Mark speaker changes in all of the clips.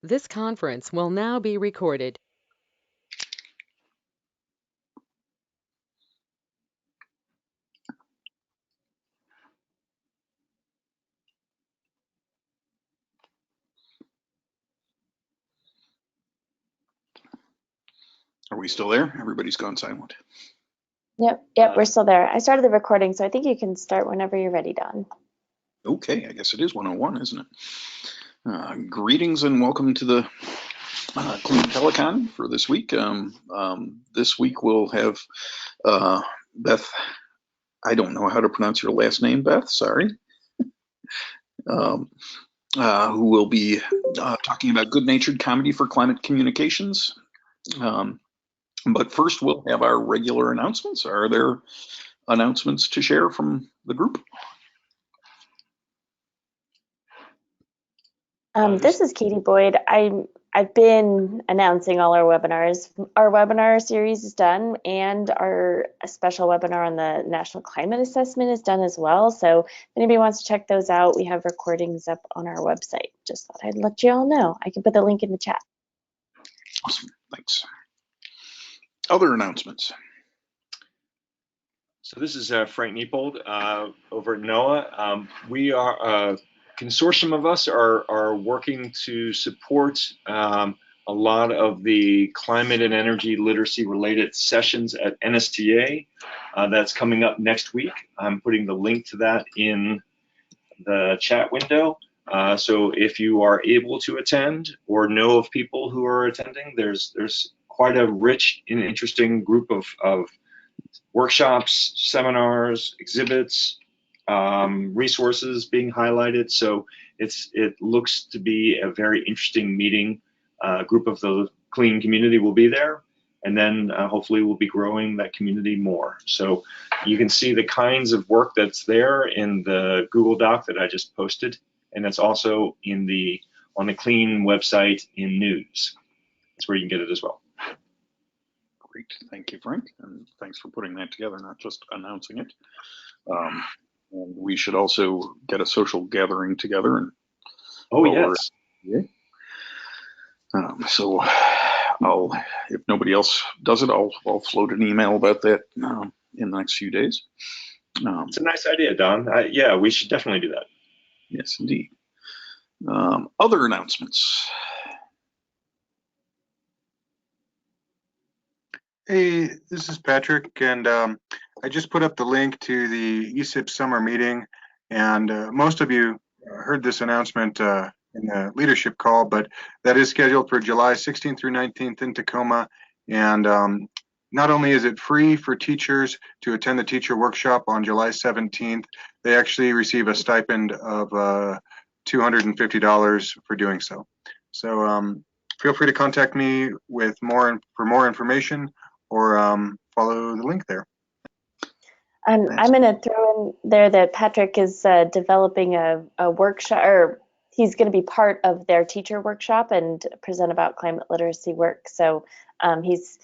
Speaker 1: This conference will now be recorded.
Speaker 2: Are we still there? Everybody's gone silent.
Speaker 3: Yep, we're still there. I started the recording, so I think you can start whenever you're ready, Don.
Speaker 2: Okay, I guess it is 101, isn't it? Greetings and welcome to the Clean Telecon for this week. This week we'll have Beth, I don't know how to pronounce your last name, Beth, sorry, who will be talking about good-natured comedy for climate communications. But first we'll have our regular announcements. Are there announcements to share from the group?
Speaker 3: This is Katie Boyd. I've been announcing all our webinars. Our webinar series is done, and our special webinar on the National Climate Assessment is done as well. So if anybody wants to check those out, we have recordings up on our website. Just thought I'd let you all know. I can put the link in the chat.
Speaker 2: Awesome, thanks. Other announcements.
Speaker 4: So this is Frank Niepold over at NOAA. We are a consortium of us are working to support a lot of the climate and energy literacy related sessions at NSTA. That's coming up next week. I'm putting the link to that in the chat window. So if you are able to attend or know of people who are attending, there's quite a rich and interesting group of workshops, seminars, exhibits, resources being highlighted. So it looks to be a very interesting meeting. A group of the clean community will be there, and then hopefully we'll be growing that community more. So you can see the kinds of work that's there in the Google Doc that I just posted, and that's also on the Clean website in news. That's where you can get it as well.
Speaker 2: Great, thank you, Frank, and thanks for putting that together, not just announcing it. And we should also get a social gathering together. And
Speaker 4: yes.
Speaker 2: So if nobody else does it, I'll float an email about that in the next few days.
Speaker 4: It's a nice idea, Don. Yeah, we should definitely do that.
Speaker 2: Yes, indeed. Other announcements.
Speaker 5: Hey, this is Patrick, and I just put up the link to the ESIP summer meeting, and most of you heard this announcement in the leadership call, but that is scheduled for July 16th through 19th in Tacoma, and not only is it free for teachers to attend the teacher workshop on July 17th, they actually receive a stipend of $250 for doing so. So feel free to contact me with for more information, or follow the link there.
Speaker 3: I'm going to throw in there that Patrick is developing a workshop, or he's going to be part of their teacher workshop and present about climate literacy work. So he's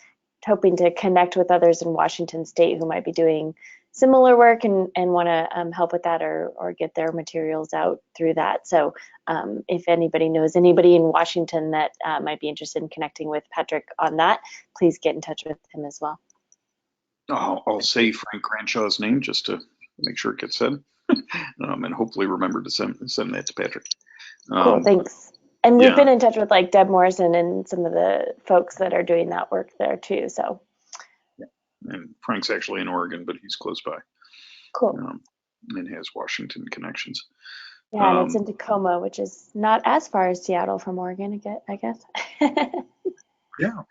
Speaker 3: hoping to connect with others in Washington State who might be doing similar work and want to help with that or get their materials out through that. So if anybody knows anybody in Washington that might be interested in connecting with Patrick on that, please get in touch with him as well.
Speaker 2: I'll say Frank Granshaw's name just to make sure it gets said, and hopefully remember to send that to Patrick.
Speaker 3: Cool, thanks. And we've been in touch with like Deb Morrison and some of the folks that are doing that work there too. So.
Speaker 2: And Frank's actually in Oregon, but he's close by.
Speaker 3: Cool.
Speaker 2: And has Washington connections.
Speaker 3: Yeah, and it's in Tacoma, which is not as far as Seattle from Oregon, I guess.
Speaker 2: Yeah.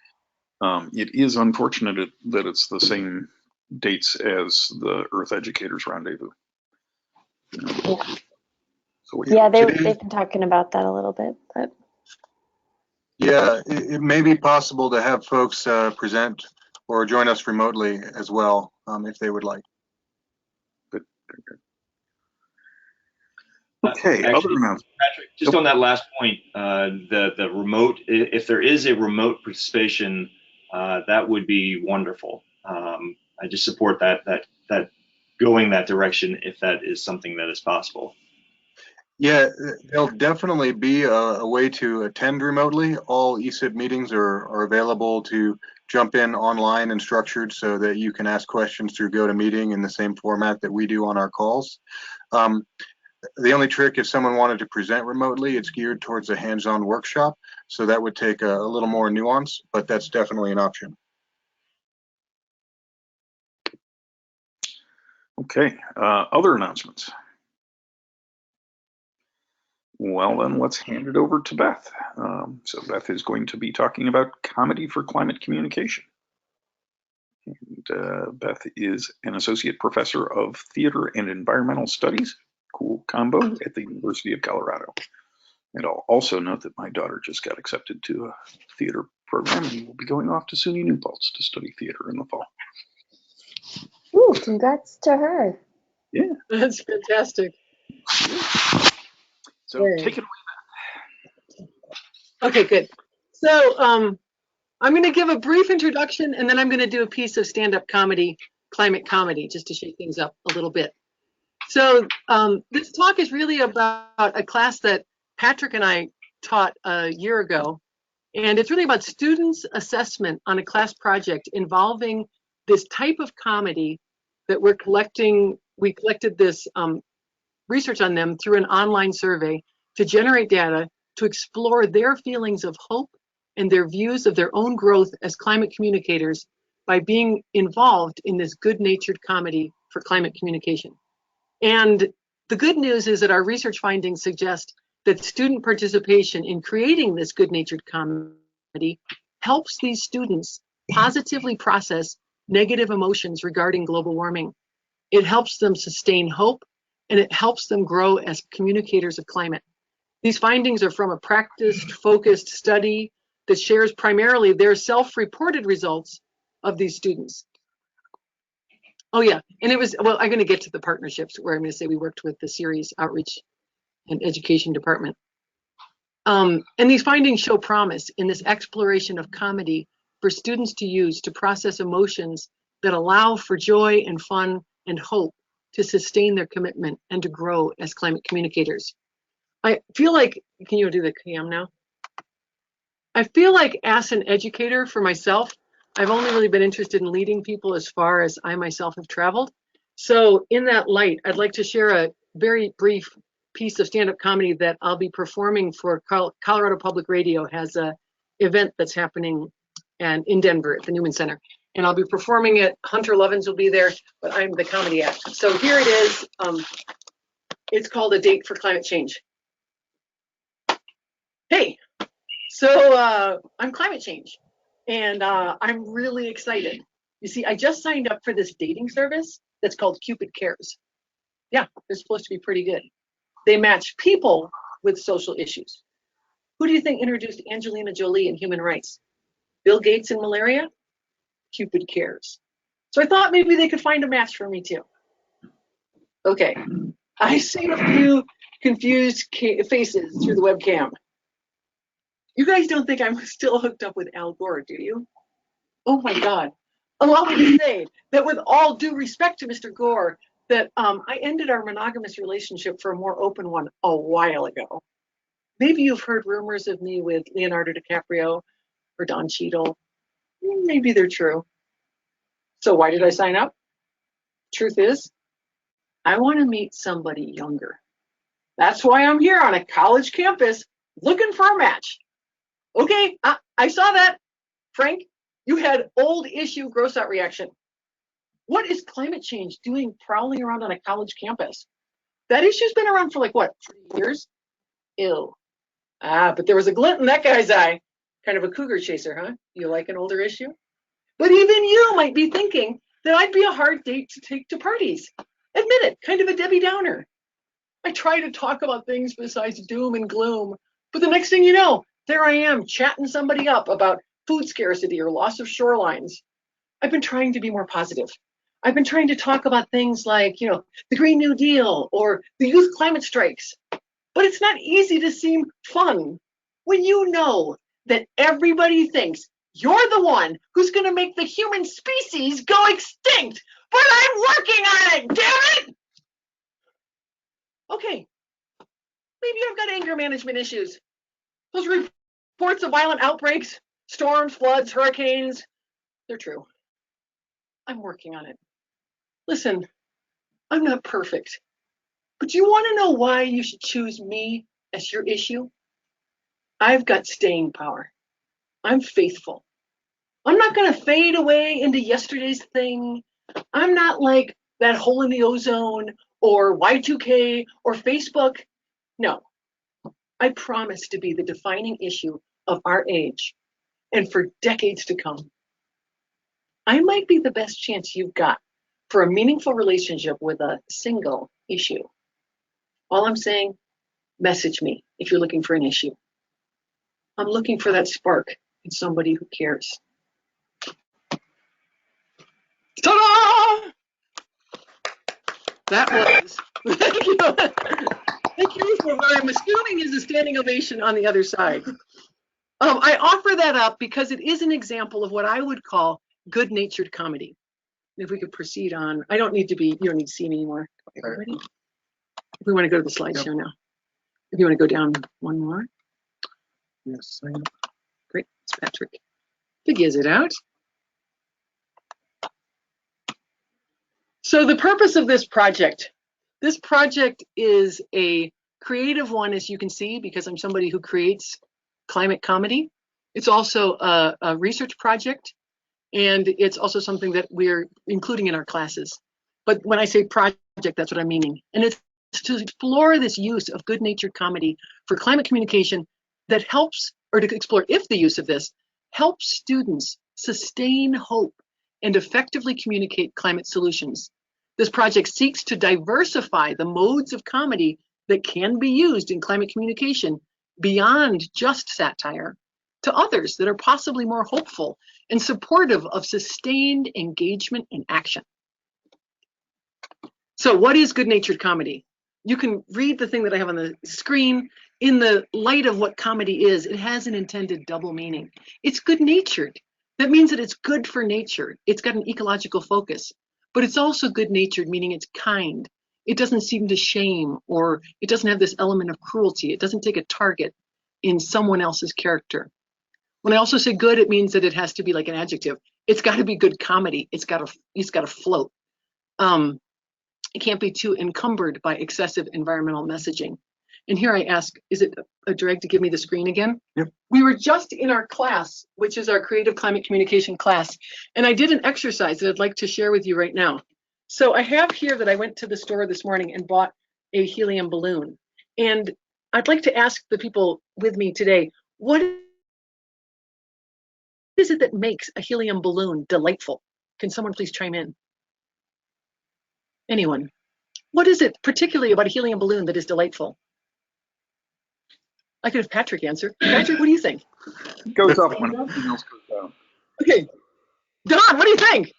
Speaker 2: It is unfortunate that it's the same dates as the Earth Educators Rendezvous.
Speaker 3: Yeah.
Speaker 2: So
Speaker 3: they've been talking about that a little bit, but.
Speaker 5: Yeah, it may be possible to have folks present or join us remotely as well, if they would like.
Speaker 2: Good. Okay.
Speaker 4: Actually, Patrick, just on that last point, the remote, if there is a remote participation, that would be wonderful. I just support that going that direction if that is something that is possible.
Speaker 5: Yeah, there'll definitely be a way to attend remotely. All ESIP meetings are available to jump in online and structured so that you can ask questions through GoToMeeting in the same format that we do on our calls. Um, the only trick, if someone wanted to present remotely, it's geared towards a hands-on workshop. So that would take a little more nuance, but that's definitely an option.
Speaker 2: Okay, other announcements. Well, then let's hand it over to Beth. So Beth is going to be talking about comedy for climate communication. And, Beth is an associate professor of theater and environmental studies, cool combo, at the University of Colorado. And I'll also note that my daughter just got accepted to a theater program and will be going off to SUNY New Paltz to study theater in the fall.
Speaker 3: Ooh, congrats to her.
Speaker 2: Yeah.
Speaker 1: That's fantastic.
Speaker 2: So
Speaker 1: Yay.
Speaker 2: take it away.
Speaker 1: Okay, good. So I'm going to give a brief introduction, and then I'm going to do a piece of stand-up comedy, climate comedy, just to shake things up a little bit. So this talk is really about a class that Patrick and I taught a year ago, and it's really about students' assessment on a class project involving this type of comedy that we're collecting. We collected this research on them through an online survey to generate data to explore their feelings of hope and their views of their own growth as climate communicators by being involved in this good-natured comedy for climate communication. And the good news is that our research findings suggest that student participation in creating this good-natured comedy helps these students positively process negative emotions regarding global warming. It helps them sustain hope, and it helps them grow as communicators of climate. These findings are from a practiced, focused study that shares primarily their self-reported results of these students. Oh yeah, and it was, well, I'm going to get to the partnerships where I'm going to say we worked with the series outreach and education department. And these findings show promise in this exploration of comedy for students to use to process emotions that allow for joy and fun and hope to sustain their commitment and to grow as climate communicators. I feel like, can you do the cam now? I feel like as an educator for myself, I've only really been interested in leading people as far as I myself have traveled. So in that light, I'd like to share a very brief piece of stand-up comedy that I'll be performing for Colorado Public Radio. Has a event that's happening in Denver at the Newman Center. And I'll be performing it. Hunter Lovins will be there, but I'm the comedy act. So here it is. It's called A Date for Climate Change. Hey, so I'm climate change, and I'm really excited. You see, I just signed up for this dating service that's called Cupid Cares. Yeah, they're supposed to be pretty good. They match people with social issues. Who do you think introduced Angelina Jolie and human rights? Bill Gates and malaria? Cupid Cares. So I thought maybe they could find a match for me too. Okay, I see a few confused faces through the webcam. You guys don't think I'm still hooked up with Al Gore, do you? Oh my God. Allow me to say that with all due respect to Mr. Gore, that I ended our monogamous relationship for a more open one a while ago. Maybe you've heard rumors of me with Leonardo DiCaprio or Don Cheadle. Maybe they're true. So why did I sign up? Truth is, I want to meet somebody younger. That's why I'm here on a college campus looking for a match. Okay, I saw that. Frank, you had old issue gross out reaction. What is climate change doing prowling around on a college campus? That issue's been around for like, what, 3 years? Ew. But there was a glint in that guy's eye. Kind of a cougar chaser, huh? You like an older issue? But even you might be thinking that I'd be a hard date to take to parties. Admit it, kind of a Debbie Downer. I try to talk about things besides doom and gloom, but the next thing you know, there I am chatting somebody up about food scarcity or loss of shorelines. I've been trying to be more positive. I've been trying to talk about things like, the Green New Deal or the youth climate strikes. But it's not easy to seem fun when you know that everybody thinks you're the one who's going to make the human species go extinct. But I'm working on it, damn it! Okay, maybe I've got anger management issues. Those reports of violent outbreaks, storms, floods, hurricanes, they're true. I'm working on it. Listen, I'm not perfect, but do you want to know why you should choose me as your issue? I've got staying power. I'm faithful. I'm not going to fade away into yesterday's thing. I'm not like that hole in the ozone or Y2K or Facebook. No, I promise to be the defining issue of our age and for decades to come. I might be the best chance you've got for a meaningful relationship with a single issue. All I'm saying, message me if you're looking for an issue. I'm looking for that spark in somebody who cares. Ta-da! That was, thank you. Thank you for what I'm assuming is a standing ovation on the other side. I offer that up because it is an example of what I would call good-natured comedy. If we could proceed on, I don't need to be, you don't need to see me anymore. Ready? If we want to go to the slideshow now. If you want to go down one more.
Speaker 5: Yes.
Speaker 1: Great, it's Patrick. Figures it out. So the purpose of this project is a creative one, as you can see, because I'm somebody who creates climate comedy. It's also a research project, and it's also something that we're including in our classes. But when I say project, that's what I'm meaning. And it's to explore this use of good-natured comedy for climate communication that helps, or to explore if the use of this helps students sustain hope and effectively communicate climate solutions. This project seeks to diversify the modes of comedy that can be used in climate communication beyond just satire to others that are possibly more hopeful and supportive of sustained engagement and action. So what is good-natured comedy? You can read the thing that I have on the screen. In the light of what comedy is, it has an intended double meaning. It's good-natured. That means that it's good for nature. It's got an ecological focus, but it's also good-natured, meaning it's kind. It doesn't seem to shame, or it doesn't have this element of cruelty. It doesn't take a target in someone else's character. When I also say good, it means that it has to be like an adjective. It's got to be good comedy. It's got to float. It can't be too encumbered by excessive environmental messaging. And here I ask, is it a drag to give me the screen again?
Speaker 5: Yep.
Speaker 1: We were just in our class, which is our creative climate communication class, and I did an exercise that I'd like to share with you right now. So I have here that I went to the store this morning and bought a helium balloon. And I'd like to ask the people with me today, what is it that makes a helium balloon delightful? Can someone please chime in? Anyone? What is it particularly about a helium balloon that is delightful? I could have Patrick answer. Patrick, what do you think?
Speaker 2: It goes up when everything else goes down.
Speaker 1: Okay. Don, what do you think?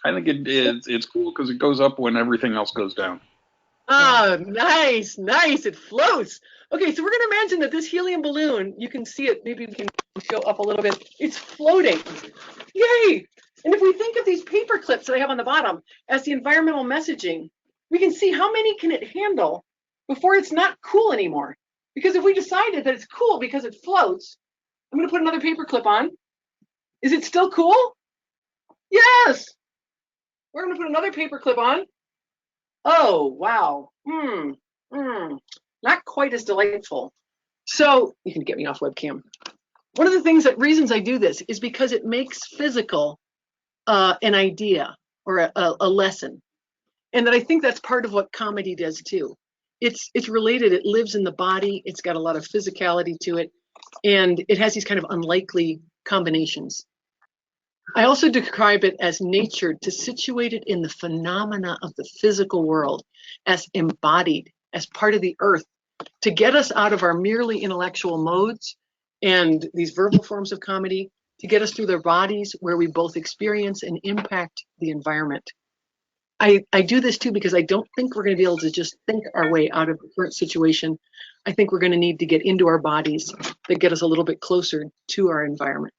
Speaker 2: I think it's cool because it goes up when everything else goes down.
Speaker 1: Ah, nice, nice. It floats. Okay, so we're going to imagine that this helium balloon, you can see it, maybe we can show up a little bit. It's floating. Yay! And if we think of these paper clips that I have on the bottom as the environmental messaging, we can see how many can it handle before it's not cool anymore. Because if we decided that it's cool because it floats, I'm going to put another paper clip on. Is it still cool? Yes. We're going to put another paper clip on. Oh, wow. Not quite as delightful. So you can get me off webcam. One of the reasons I do this is because it makes physical an idea or a lesson. And that I think that's part of what comedy does too. It's related, it lives in the body, it's got a lot of physicality to it, and it has these kind of unlikely combinations. I also describe it as nature to situate it in the phenomena of the physical world as embodied, as part of the earth, to get us out of our merely intellectual modes and these verbal forms of comedy, to get us through their bodies where we both experience and impact the environment. I do this too because I don't think we're going to be able to just think our way out of the current situation. I think we're going to need to get into our bodies that get us a little bit closer to our environment.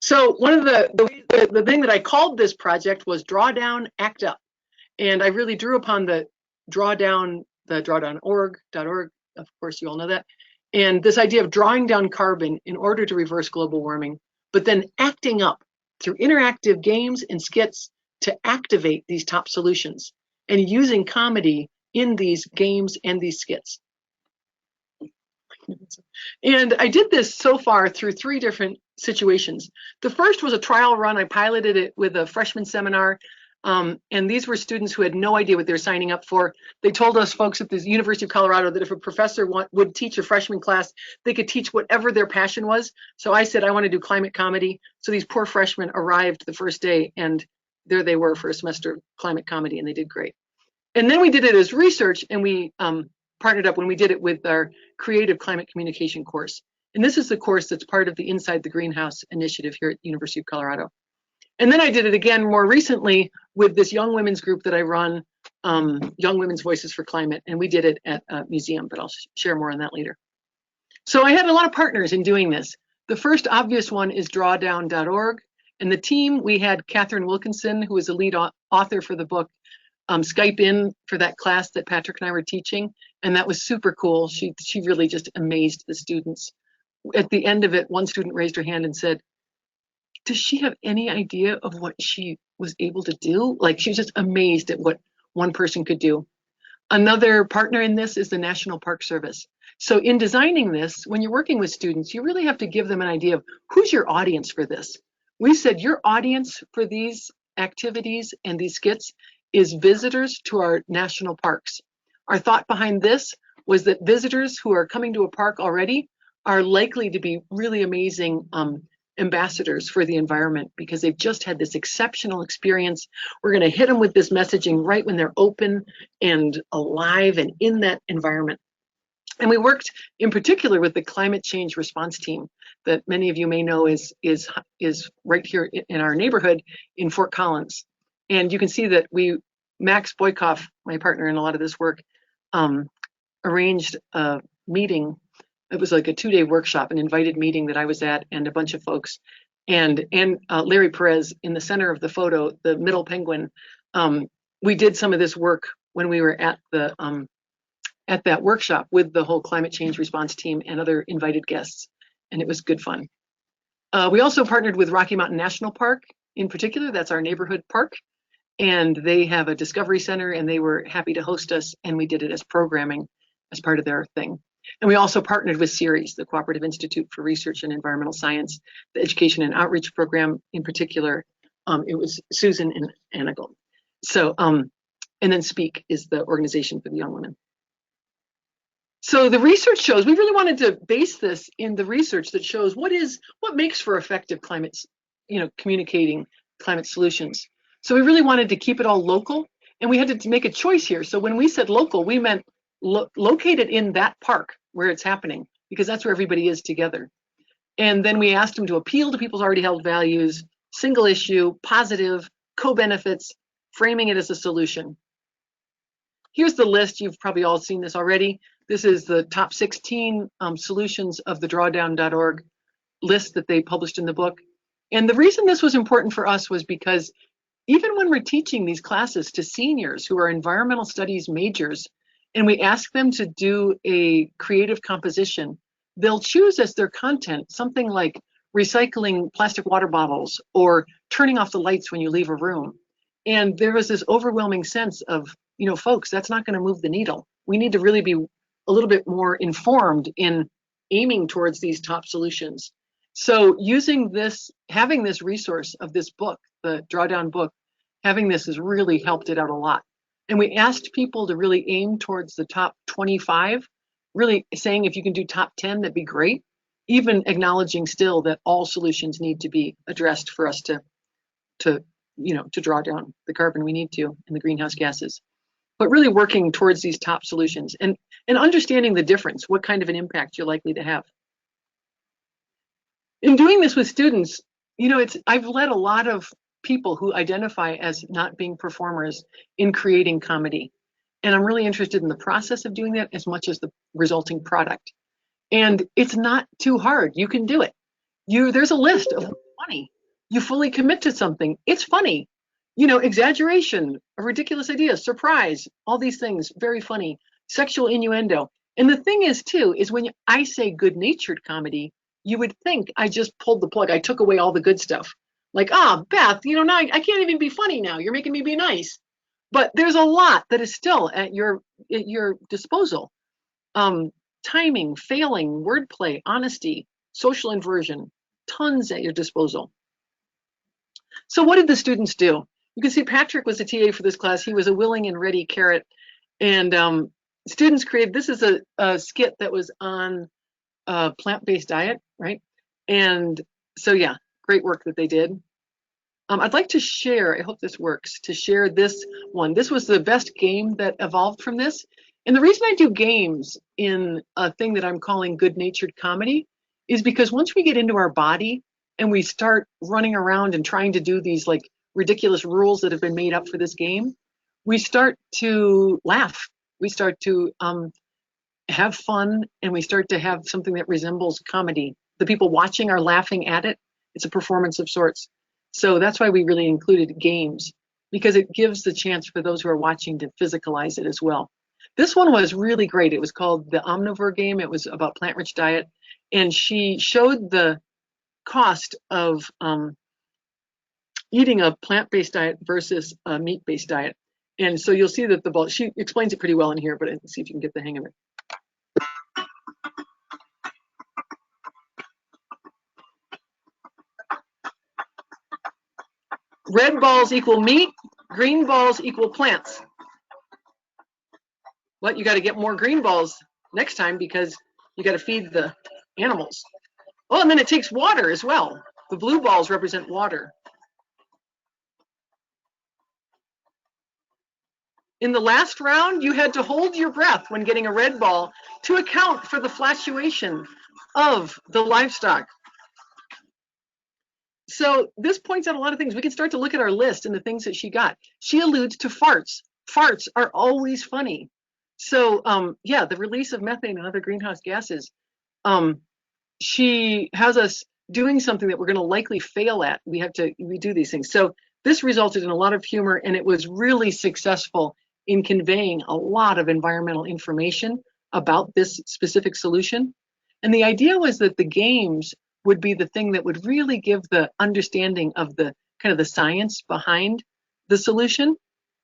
Speaker 1: So one of the thing that I called this project was Drawdown, Act Up. And I really drew upon the Drawdown the drawdown.org, of course you all know that. And this idea of drawing down carbon in order to reverse global warming, but then acting up through interactive games and skits to activate these top solutions and using comedy in these games and these skits. And I did this so far through 3 different situations. The first was a trial run. I piloted it with a freshman seminar. And these were students who had no idea what they were signing up for. They told us folks at the University of Colorado that if a professor would teach a freshman class, they could teach whatever their passion was. So I said, I want to do climate comedy. So these poor freshmen arrived the first day, and there they were for a semester of climate comedy, and they did great. And then we did it as research, and we partnered up when we did it with our creative climate communication course. And this is the course that's part of the Inside the Greenhouse initiative here at the University of Colorado. And then I did it again more recently with this young women's group that I run, Young Women's Voices for Climate, and we did it at a museum, but I'll share more on that later. So I had a lot of partners in doing this. The first obvious one is Drawdown.org, and the team, we had Catherine Wilkinson, who was the lead author for the book, Skype in for that class that Patrick and I were teaching, and that was super cool. She really just amazed the students. At the end of it, one student raised her hand and said, does she have any idea of what she was able to do? Like, she was just amazed at what one person could do. Another partner in this is the National Park Service. So in designing this, when you're working with students, you really have to give them an idea of who's your audience for this. We said your audience for these activities and these skits is visitors to our national parks. Our thought behind this was that visitors who are coming to a park already are likely to be really amazing ambassadors for the environment because they've just had this exceptional experience. We're going to hit them with this messaging right when they're open and alive and in that environment. And we worked in particular with the climate change response team that many of you may know is right here in our neighborhood in Fort Collins. And you can see that Max Boykoff, my partner in a lot of this work, arranged a meeting. It was like a 2-day workshop, an invited meeting that I was at, and a bunch of folks. And Larry Perez in the center of the photo, the middle penguin. We did some of this work when we were at that workshop with the whole climate change response team and other invited guests, and it was good fun. We also partnered with Rocky Mountain National Park in particular. That's our neighborhood park, and they have a discovery center, and they were happy to host us, and we did it as programming as part of their thing. And we also partnered with CERES, the Cooperative Institute for Research in Environmental Science, the Education and Outreach Program in particular. It was Susan and Anigal. So, and then SPEAK is the organization for the young women. So the research shows, we really wanted to base this in the research that shows what makes for effective climate, communicating climate solutions. So we really wanted to keep it all local, and we had to make a choice here. So when we said local, we meant located in that park where it's happening, because that's where everybody is together. And then we asked them to appeal to people's already held values, single issue, positive, co-benefits, framing it as a solution. Here's the list. You've probably all seen this already. This is the top 16 solutions of the drawdown.org list that they published in the book. And the reason this was important for us was because even when we're teaching these classes to seniors who are environmental studies majors, and we ask them to do a creative composition, they'll choose as their content something like recycling plastic water bottles or turning off the lights when you leave a room. And there was this overwhelming sense of, folks, that's not going to move the needle. We need to really be a little bit more informed in aiming towards these top solutions. So using this, having this resource of this book, the Drawdown book, having this has really helped it out a lot. And we asked people to really aim towards the top 25, really saying if you can do top 10, that'd be great, even acknowledging still that all solutions need to be addressed for us to draw down the carbon we need to and the greenhouse gases. But really working towards these top solutions and understanding the difference, what kind of an impact you're likely to have. In doing this with students, I've led a lot of people who identify as not being performers in creating comedy. And I'm really interested in the process of doing that as much as the resulting product. And it's not too hard. You can do it. There's a list of funny. You fully commit to something. It's funny. Exaggeration, a ridiculous idea, surprise, all these things, very funny. sexual innuendo. And the thing is, too, is when I say good-natured comedy, you would think I just pulled the plug. I took away all the good stuff. Like, Beth, now I can't even be funny now. You're making me be nice. But there's a lot that is still at your disposal. Timing, failing, wordplay, honesty, social inversion, tons at your disposal. So what did the students do? You can see Patrick was a TA for this class. He was a willing and ready carrot. And students created, this is a skit that was on a plant-based diet, right? And so, yeah, great work that they did. I'd like to share, I hope this works, to share this one. This was the best game that evolved from this. And the reason I do games in a thing that I'm calling good-natured comedy is because once we get into our body and we start running around and trying to do these like ridiculous rules that have been made up for this game, we start to laugh. We start to have fun, and we start to have something that resembles comedy. The people watching are laughing at it. It's a performance of sorts. So that's why we really included games, because it gives the chance for those who are watching to physicalize it as well. This one was really great. It was called the Omnivore Game. It was about plant-rich diet. And she showed the cost of eating a plant-based diet versus a meat-based diet. And so you'll see that she explains it pretty well in here, but let's see if you can get the hang of it. Red balls equal meat, green balls equal plants. Well, you got to get more green balls next time because you got to feed the animals. Oh, and then it takes water as well. The blue balls represent water. In the last round, you had to hold your breath when getting a red ball to account for the fluctuation of the livestock. So this points out a lot of things. We can start to look at our list and the things that she got. She alludes to farts. Farts are always funny. So yeah, the release of methane and other greenhouse gases. She has us doing something that we're going to likely fail at. We do these things. So this resulted in a lot of humor, and it was really successful in conveying a lot of environmental information about this specific solution. And the idea was that the games would be the thing that would really give the understanding of the kind of the science behind the solution.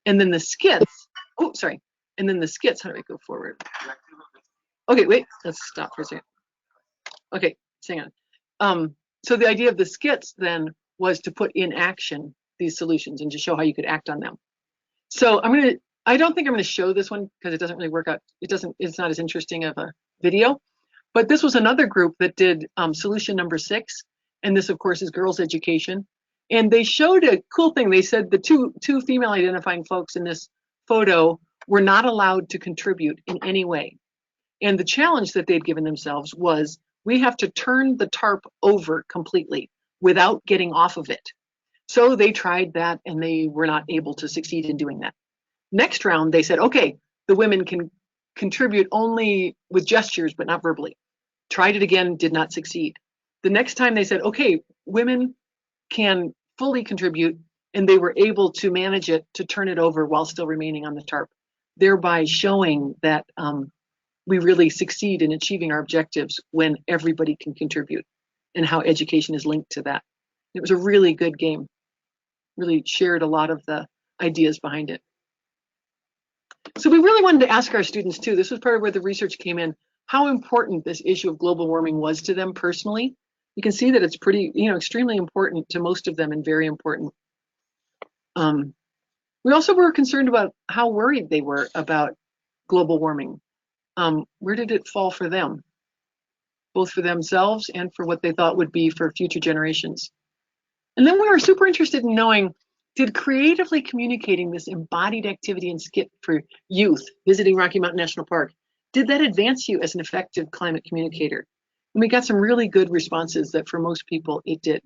Speaker 1: And then the skits, and then the skits, how do I go forward? Okay, wait, let's stop for a second. Okay, hang on. So the idea of the skits then was to put in action these solutions and to show how you could act on them. So I don't think I'm gonna show this one because it doesn't really work out. It's not as interesting of a video. But this was another group that did solution number 6. And this, of course, is girls' education. And they showed a cool thing. They said the two female identifying folks in this photo were not allowed to contribute in any way. And the challenge that they'd given themselves was, we have to turn the tarp over completely without getting off of it. So they tried that, and they were not able to succeed in doing that. Next round, they said, okay, the women can contribute only with gestures, but not verbally. Tried it again, did not succeed. The next time they said, okay, women can fully contribute, and they were able to manage it to turn it over while still remaining on the tarp, thereby showing that we really succeed in achieving our objectives when everybody can contribute, and how education is linked to that. It was a really good game, really shared a lot of the ideas behind it. So we really wanted to ask our students too, this was part of where the research came in, how important this issue of global warming was to them personally. You can see that it's pretty, extremely important to most of them and very important. We also were concerned about how worried they were about global warming. Where did it fall for them, both for themselves and for what they thought would be for future generations? And then we were super interested in knowing, did creatively communicating this embodied activity and skit for youth visiting Rocky Mountain National Park, did that advance you as an effective climate communicator? And we got some really good responses that for most people it did.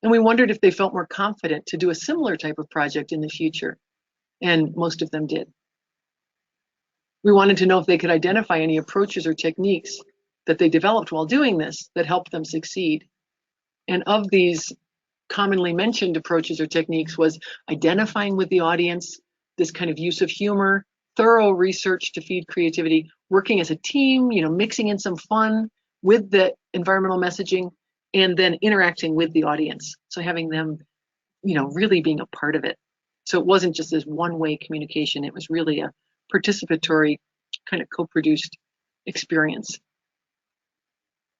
Speaker 1: And we wondered if they felt more confident to do a similar type of project in the future. And most of them did. We wanted to know if they could identify any approaches or techniques that they developed while doing this that helped them succeed. And of these commonly mentioned approaches or techniques was identifying with the audience, this kind of use of humor, thorough research to feed creativity, working as a team, mixing in some fun with the environmental messaging, and then interacting with the audience. So having them, really being a part of it. So it wasn't just this one-way communication. It was really a participatory kind of co-produced experience.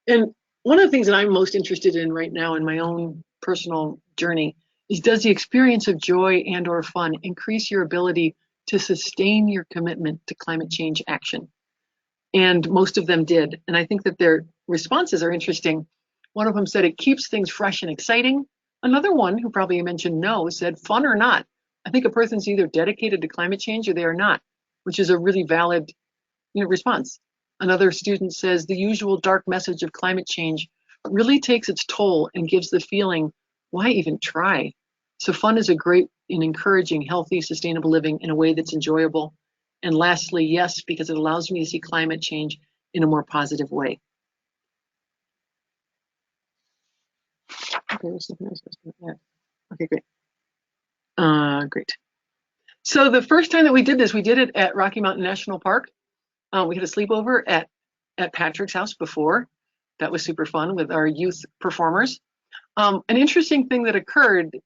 Speaker 1: And one of the things that I'm most interested in right now in my own personal journey is, does the experience of joy and or fun increase your ability to sustain your commitment to climate change action? And most of them did. And I think that their responses are interesting. One of them said it keeps things fresh and exciting. Another one, who probably mentioned no, said fun or not. I think a person's either dedicated to climate change or they are not, which is a really valid response. Another student says the usual dark message of climate change really takes its toll and gives the feeling, why even try? So fun is a great in encouraging healthy, sustainable living in a way that's enjoyable. And lastly, yes, because it allows me to see climate change in a more positive way. Okay, there's something else I was going to add. Okay, great. Great. So the first time that we did this, we did it at Rocky Mountain National Park. We had a sleepover at Patrick's house before. That was super fun with our youth performers. An interesting thing that occurred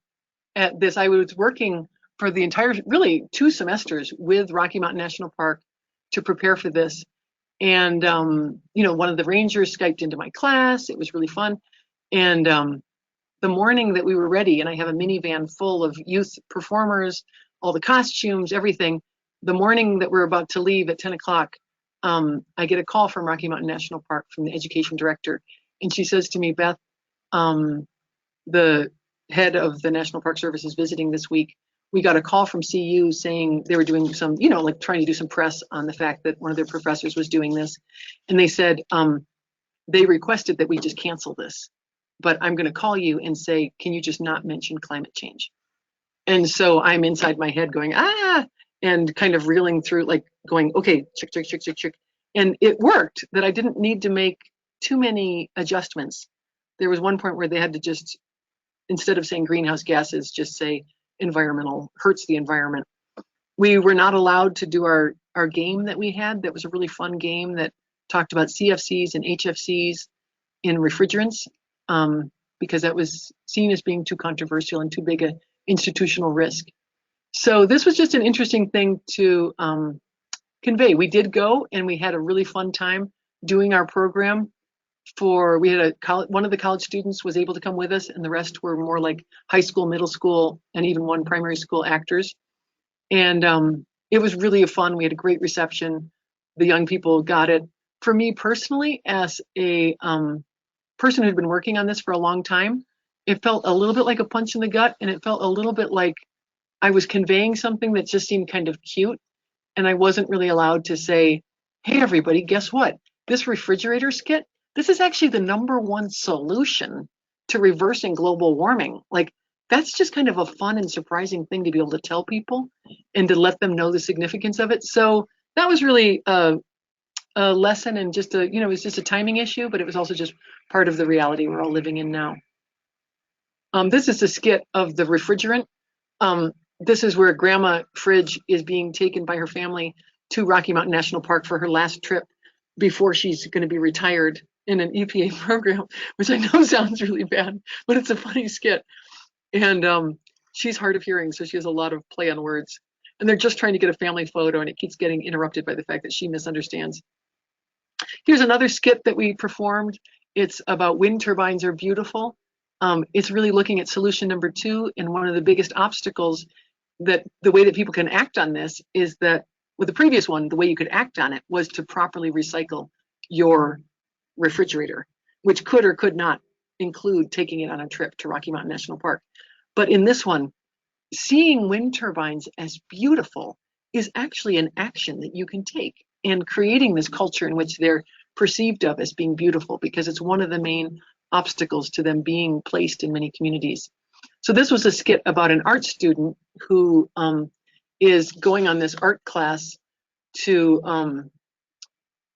Speaker 1: at this, I was working for the entire, really 2 semesters with Rocky Mountain National Park to prepare for this. And, one of the rangers Skyped into my class. It was really fun. And the morning that we were ready, and I have a minivan full of youth performers, all the costumes, everything. The morning that we're about to leave at 10 o'clock, I get a call from Rocky Mountain National Park from the education director. And she says to me, Beth, the head of the National Park Service is visiting this week. We got a call from CU saying they were doing some, like trying to do some press on the fact that one of their professors was doing this. And they said, they requested that we just cancel this. But I'm going to call you and say, can you just not mention climate change? And so I'm inside my head going, and kind of reeling through, like going, okay, check. And it worked that I didn't need to make too many adjustments. There was one point where they had to just, instead of saying greenhouse gases, just say environmental, hurts the environment. We were not allowed to do our game that we had. That was a really fun game that talked about CFCs and HFCs in refrigerants, because that was seen as being too controversial and too big an institutional risk. So this was just an interesting thing to convey. We did go and we had a really fun time doing our program. We had one of the college students was able to come with us, and the rest were more like high school, middle school, and even one primary school actors. And it was really fun. We had a great reception. The young people got it. For me personally, as a person who'd been working on this for a long time, it felt a little bit like a punch in the gut, and it felt a little bit like I was conveying something that just seemed kind of cute, and I wasn't really allowed to say, hey everybody, guess what? This refrigerator skit, this is actually the #1 solution to reversing global warming. Like, that's just kind of a fun and surprising thing to be able to tell people and to let them know the significance of it. So that was really a lesson, and just it was just a timing issue, but it was also just part of the reality we're all living in now. This is a skit of the refrigerant. This is where Grandma Fridge is being taken by her family to Rocky Mountain National Park for her last trip before she's going to be retired in an EPA program, which I know sounds really bad, but it's a funny skit. And she's hard of hearing, so she has a lot of play on words. And they're just trying to get a family photo, and it keeps getting interrupted by the fact that she misunderstands. Here's another skit that we performed. It's about wind turbines are beautiful. It's really looking at solution #2, and one of the biggest obstacles that the way that people can act on this is that with the previous one, the way you could act on it was to properly recycle your refrigerator, which could or could not include taking it on a trip to Rocky Mountain National Park. But in this one, seeing wind turbines as beautiful is actually an action that you can take, and creating this culture in which they're perceived of as being beautiful, because it's one of the main obstacles to them being placed in many communities. So this was a skit about an art student who is going on this art class to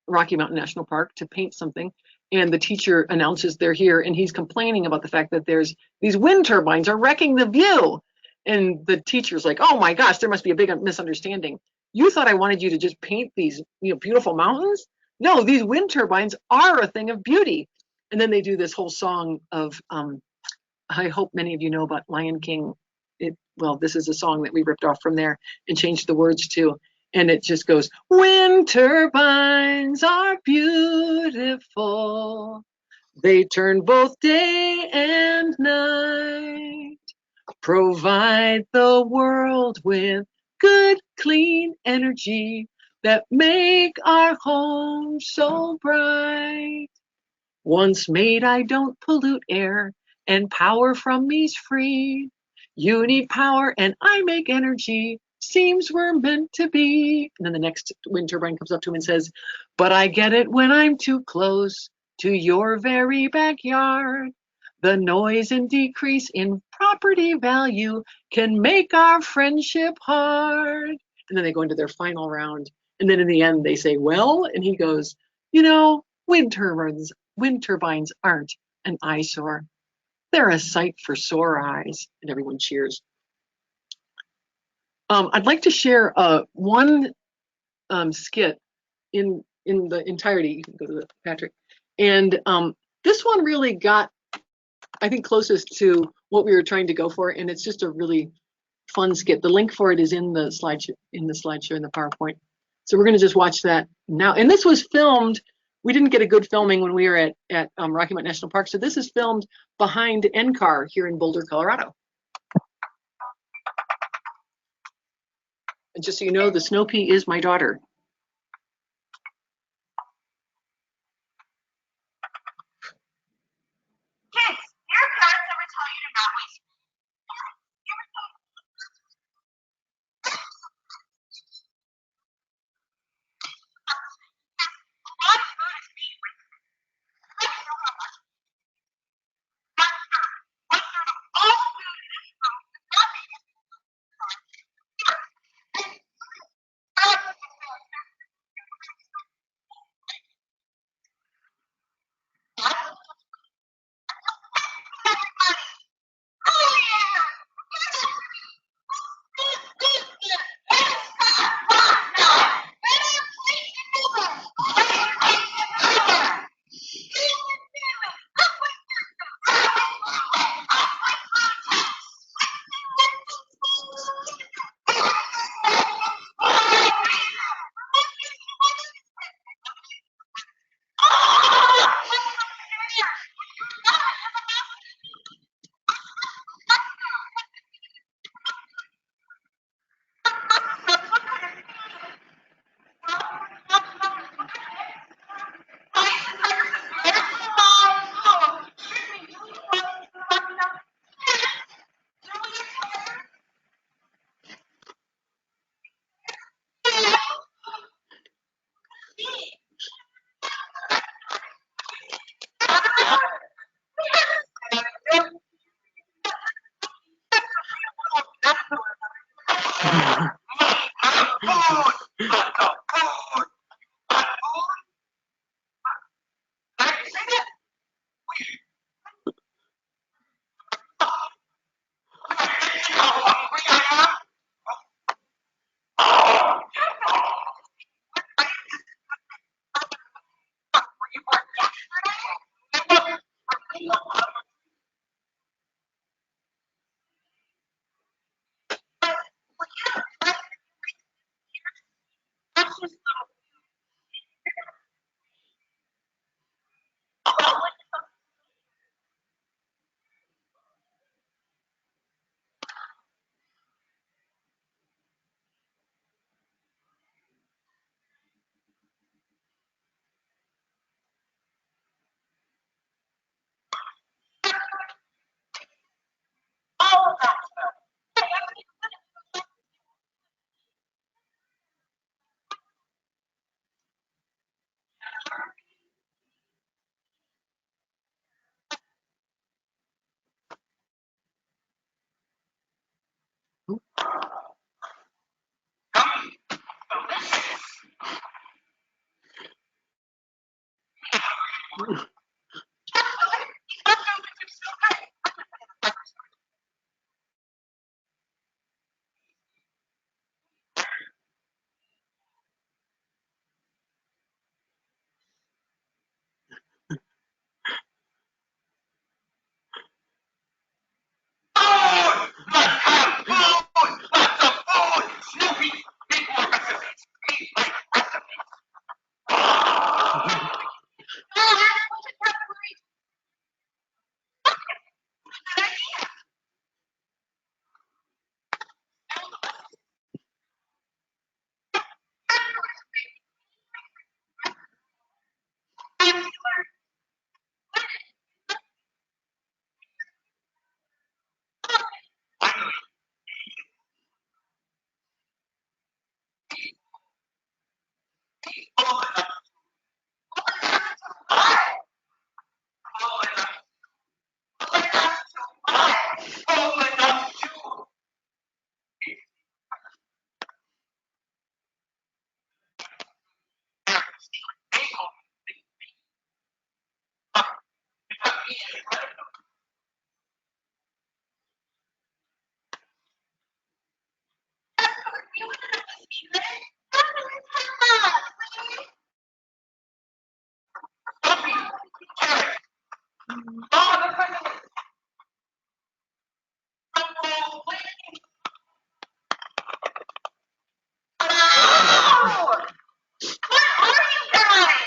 Speaker 1: Rocky Mountain National Park to paint something. And the teacher announces they're here, and he's complaining about the fact that there's these wind turbines are wrecking the view. And the teacher's like, oh my gosh, there must be a big misunderstanding. you thought I wanted you to just paint these, beautiful mountains? No, these wind turbines are a thing of beauty. And then they do this whole song of, I hope many of you know about Lion King. Well, this is a song that we ripped off from there and changed the words to. And it just goes, wind turbines are beautiful. They turn both day and night, provide the world with good, clean energy that make our homes so bright. Once made, I don't pollute air, and power from me's free. You need power, and I make energy. Seems we're meant to be. And then the next wind turbine comes up to him and says, but I get it when I'm too close to your very backyard. The noise and decrease in property value can make our friendship hard. And then they go into their final round. And then in the end, they say, well, and he goes, wind turbines aren't an eyesore. They're a sight for sore eyes. And everyone cheers. I'd like to share one skit in the entirety. You can go to Patrick. And this one really got, I think, closest to what we were trying to go for. And it's just a really fun skit. The link for it is in the slideshow in the PowerPoint. So we're going to just watch that now. And this was filmed. We didn't get a good filming when we were at Rocky Mountain National Park. So this is filmed behind NCAR here in Boulder, Colorado. And just so you know, the snow pea is my daughter.
Speaker 6: Kids, your parents ever tell you to not waste food? A lot of food is being wasted. Let's know how much. 1/3. 1/3 of all food in this world is not being used.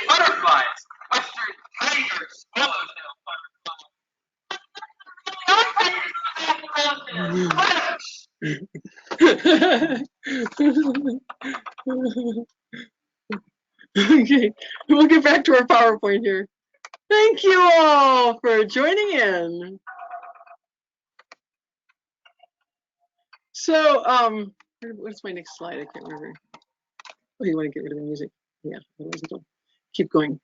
Speaker 6: Butterflies, western tigers, swallowtail butterflies.
Speaker 1: Okay, we'll get back to our PowerPoint here. Thank you all for joining in. So, what's my next slide? I can't remember. Oh, you want to get rid of the music? Yeah, otherwise it'll keep going.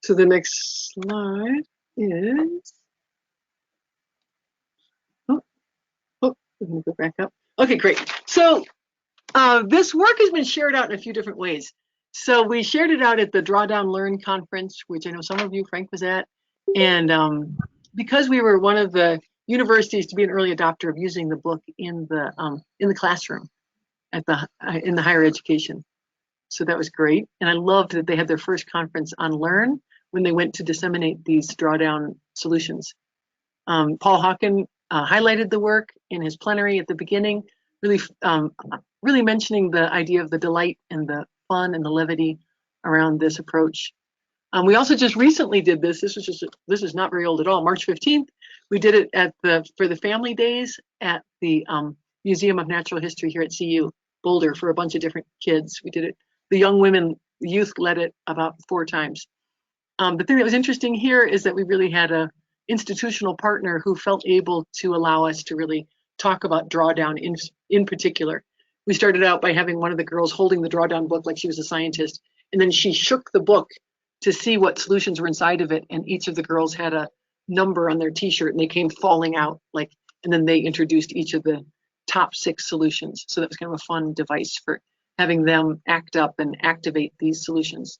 Speaker 1: So the next slide is, oh, let me go back up. Okay, great. So this work has been shared out in a few different ways. So we shared it out at the Drawdown Learn conference, which I know some of you, Frank, was at. And because we were one of the universities to be an early adopter of using the book in the classroom at in the higher education. So that was great. And I loved that they had their first conference on Learn when they went to disseminate these drawdown solutions. Paul Hawken highlighted the work in his plenary at the beginning, really mentioning the idea of the delight and the fun and the levity around this approach. We also just recently did this. This is not very old at all. March 15th, we did it for the family days at the Museum of Natural History here at CU Boulder for a bunch of different kids. We did it. The youth led it about 4 times. The thing that was interesting here is that we really had a institutional partner who felt able to allow us to really talk about drawdown in particular. We started out by having one of the girls holding the drawdown book like she was a scientist, and then she shook the book to see what solutions were inside of it, and each of the girls had a number on their t-shirt, and they came falling out, and then they introduced each of the top 6 solutions. So that was kind of a fun device for having them act up and activate these solutions.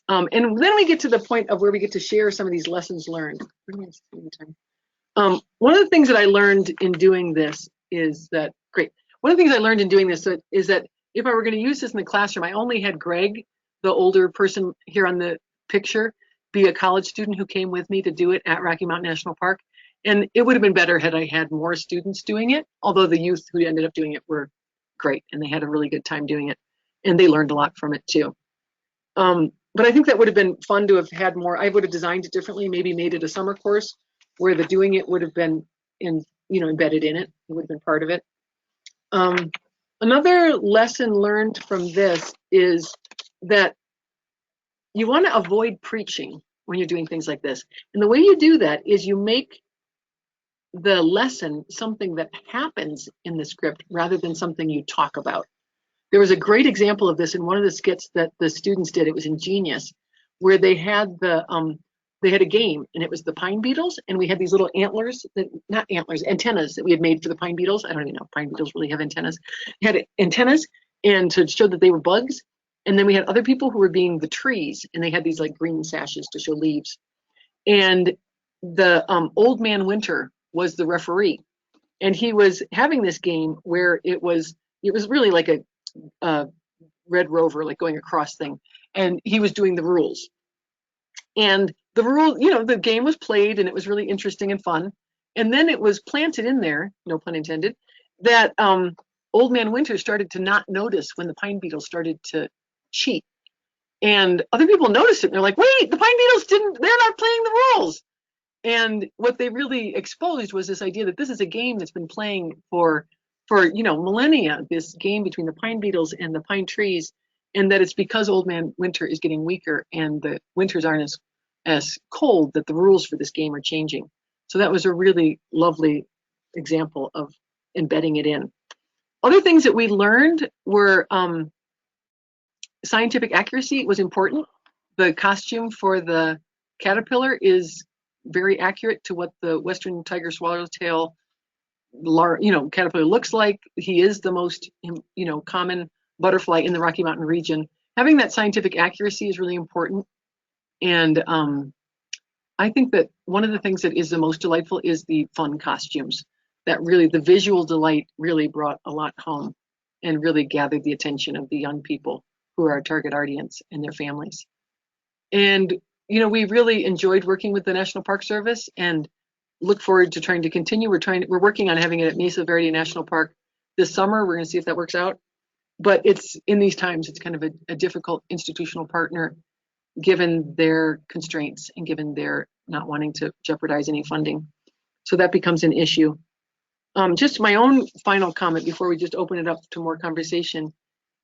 Speaker 1: And then we get to the point of where we get to share some of these lessons learned. One of the things that I learned in doing this is that, one of the things I learned in doing this is that if I were going to use this in the classroom, I only had Greg, the older person here on the picture, be a college student who came with me to do it at Rocky Mountain National Park. And it would have been better had I had more students doing it, although the youth who ended up doing it were great and they had a really good time doing it. And they learned a lot from it too. But I think that would have been fun to have had more. I would have designed it differently, maybe made it a summer course where the doing it would have been embedded in it. It would have been part of it. Another lesson learned from this is that you want to avoid preaching when you're doing things like this. And the way you do that is you make the lesson something that happens in the script rather than something you talk about. There was a great example of this in one of the skits that the students did. It was ingenious, where they had a game, and it was the pine beetles, and we had these little antennas that we had made for the pine beetles. I don't even know if pine beetles really have antennas. We had antennas, and to show that they were bugs. And then we had other people who were being the trees, and they had these like green sashes to show leaves. And the old man Winter was the referee, and he was having this game where it was really like a Red Rover, like going across thing, and he was doing the rules. And the rule, the game was played, and it was really interesting and fun. And then it was planted in there, no pun intended, that Old Man Winter started to not notice when the pine beetles started to cheat. And other people noticed it, and they're like, wait, the pine beetles they're not playing the rules. And what they really exposed was this idea that this is a game that's been playing for millennia, this game between the pine beetles and the pine trees, and that it's because Old Man Winter is getting weaker and the winters aren't as cold that the rules for this game are changing. So that was a really lovely example of embedding it in. Other things that we learned were scientific accuracy was important. The costume for the caterpillar is very accurate to what the Western tiger swallowtail caterpillar looks like. He is the most common butterfly in the Rocky Mountain region. Having that scientific accuracy is really important. And I think that one of the things that is the most delightful is the fun costumes. That really, the visual delight really brought a lot home and really gathered the attention of the young people who are our target audience and their families. And, you know, we really enjoyed working with the National Park Service and look forward to trying to continue. We're working on having it at Mesa Verde National Park this summer. We're going to see if that works out. But it's in these times, it's kind of a difficult institutional partner given their constraints and given their not wanting to jeopardize any funding. So that becomes an issue. Just my own final comment before we just open it up to more conversation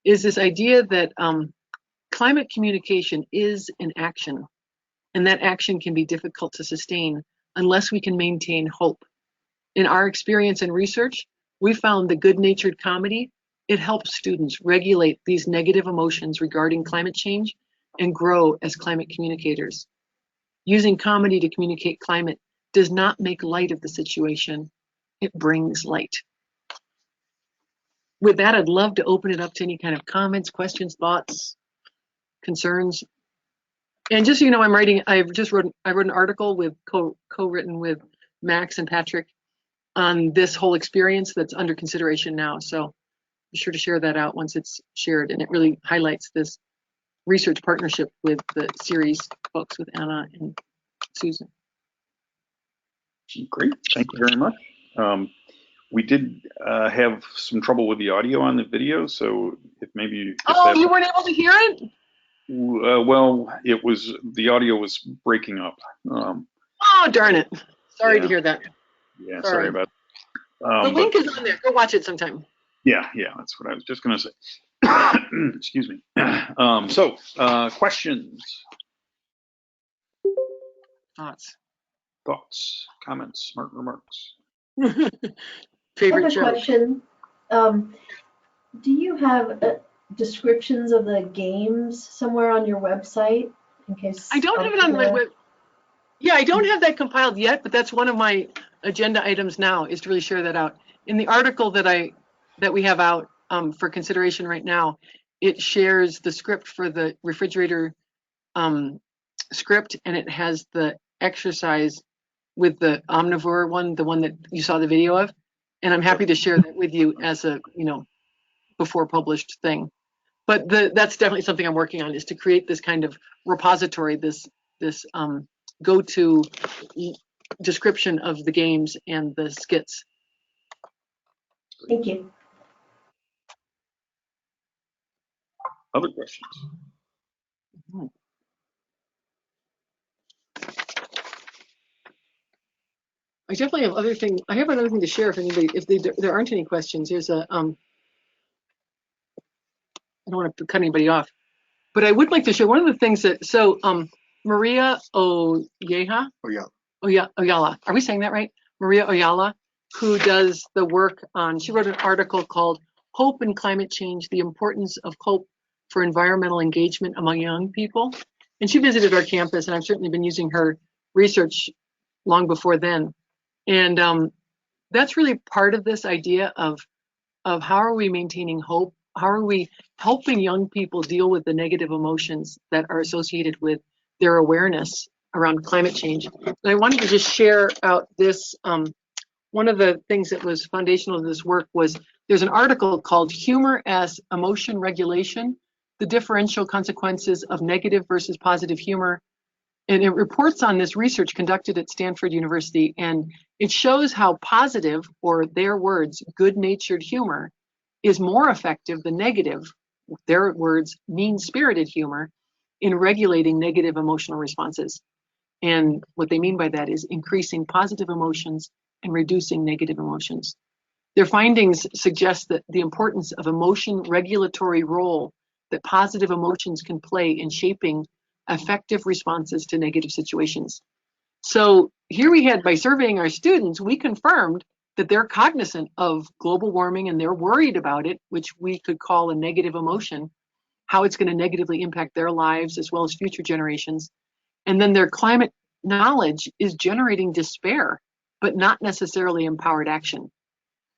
Speaker 1: is this idea that climate communication is an action, and that action can be difficult to sustain unless we can maintain hope. In our experience and research, we found the good-natured comedy, it helps students regulate these negative emotions regarding climate change and grow as climate communicators. Using comedy to communicate climate does not make light of the situation, it brings light. With that, I'd love to open it up to any kind of comments, questions, thoughts, concerns. And just so you know, I wrote an article with co-written with Max and Patrick on this whole experience that's under consideration now. So be sure to share that out once it's shared. And it really highlights this research partnership with the series folks with Anna and Susan.
Speaker 2: Great, thank you very much. We did have some trouble with the audio on the video, so if maybe.
Speaker 1: You weren't able to hear it?
Speaker 2: Well, the audio was breaking up.
Speaker 1: Oh, darn it. Sorry to hear that.
Speaker 2: Yeah, sorry about that.
Speaker 1: The link is on there. Go watch it sometime.
Speaker 2: Yeah, that's what I was just going to say. Excuse me. So, questions? Thoughts, comments, smart remarks?
Speaker 1: Favorite
Speaker 7: I have a
Speaker 1: joke.
Speaker 7: question. Do you have descriptions of the games somewhere on your website? In case
Speaker 1: I don't have it on my web. Yeah, I don't have that compiled yet, but that's one of my agenda items now, is to really share that out. In the article that we have out for consideration right now, it shares the script for the refrigerator script, and it has the exercise with the Omnivore one, the one that you saw the video of. And I'm happy to share that with you as a, before published thing. But that's definitely something I'm working on, is to create this kind of repository, this go-to description of the games and the skits.
Speaker 7: Thank you.
Speaker 2: Other questions?
Speaker 1: I definitely have other things. I have another thing to share if there aren't any questions. There's I don't want to cut anybody off, but I would like to share one of the things that, Maria Oyala, are we saying that right? Maria Oyala, who does the work on, she wrote an article called Hope and Climate Change, the Importance of Hope for Environmental Engagement Among Young People. And she visited our campus, and I've certainly been using her research long before then. And that's really part of this idea of how are we maintaining hope? How are we helping young people deal with the negative emotions that are associated with their awareness around climate change? And I wanted to just share out this, one of the things that was foundational to this work was, there's an article called Humor as Emotion Regulation, the Differential Consequences of Negative versus Positive Humor. And it reports on this research conducted at Stanford University, and it shows how positive, or their words, good-natured humor is more effective than negative, their words, mean-spirited humor, in regulating negative emotional responses. And what they mean by that is increasing positive emotions and reducing negative emotions. Their findings suggest that the importance of emotion regulatory role that positive emotions can play in shaping effective responses to negative situations. So here we had, by surveying our students, we confirmed that they're cognizant of global warming and they're worried about it, which we could call a negative emotion, how it's going to negatively impact their lives as well as future generations. And then their climate knowledge is generating despair, but not necessarily empowered action.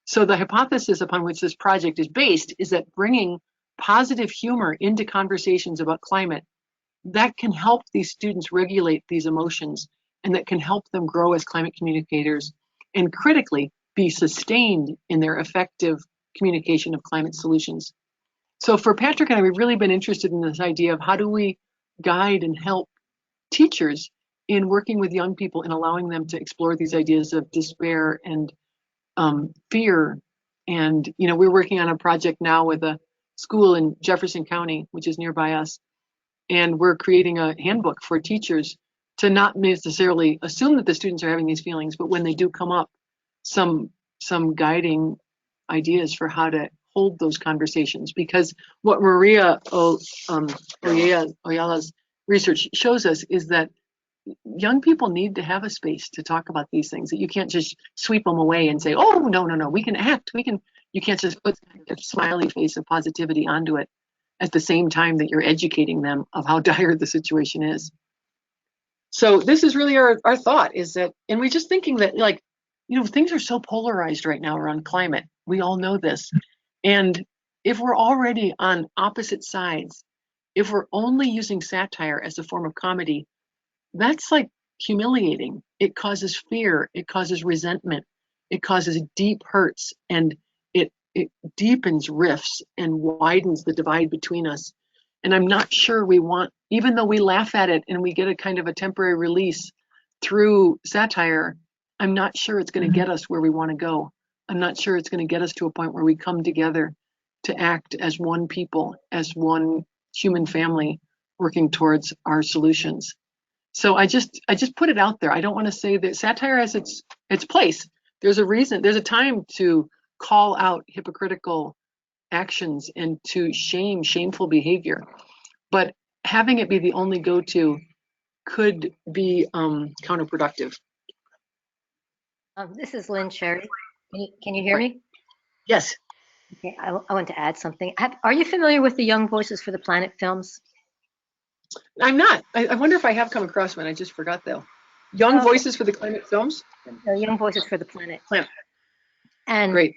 Speaker 1: So the hypothesis upon which this project is based is that bringing positive humor into conversations about climate, that can help these students regulate these emotions and that can help them grow as climate communicators and critically be sustained in their effective communication of climate solutions. So for Patrick and I, we've really been interested in this idea of how do we guide and help teachers in working with young people and allowing them to explore these ideas of despair and fear. And, we're working on a project now with a school in Jefferson County, which is nearby us. And we're creating a handbook for teachers to not necessarily assume that the students are having these feelings, but when they do come up, some guiding ideas for how to hold those conversations. Because what Maria Oyala's research shows us is that young people need to have a space to talk about these things, that you can't just sweep them away and say, oh, no, we can act, you can't just put a smiley face of positivity onto it at the same time that you're educating them of how dire the situation is. So this is really our thought, is that, and we're just thinking that, things are so polarized right now around climate. We all know this. And if we're already on opposite sides, if we're only using satire as a form of comedy, that's like humiliating. It causes fear, it causes resentment, it causes deep hurts, and it deepens rifts and widens the divide between us. And I'm not sure we want, even though we laugh at it and we get a kind of a temporary release through satire, I'm not sure it's going to get us where we want to go. I'm not sure it's going to get us to a point where we come together to act as one people, as one human family, working towards our solutions. So I just put it out there. I don't want to say that satire has its place. There's a reason, there's a time to call out hypocritical actions and to shameful behavior. But having it be the only go-to could be counterproductive.
Speaker 8: This is Lynn Sherry. Can you hear me?
Speaker 1: Yes.
Speaker 8: Okay, I want to add something. Are you familiar with the Young Voices for the Planet films?
Speaker 1: I'm not. I wonder if I have come across one. I just forgot though. Young Voices for the Climate films?
Speaker 8: Young Voices for the Planet.
Speaker 1: Planet.
Speaker 8: And
Speaker 1: great.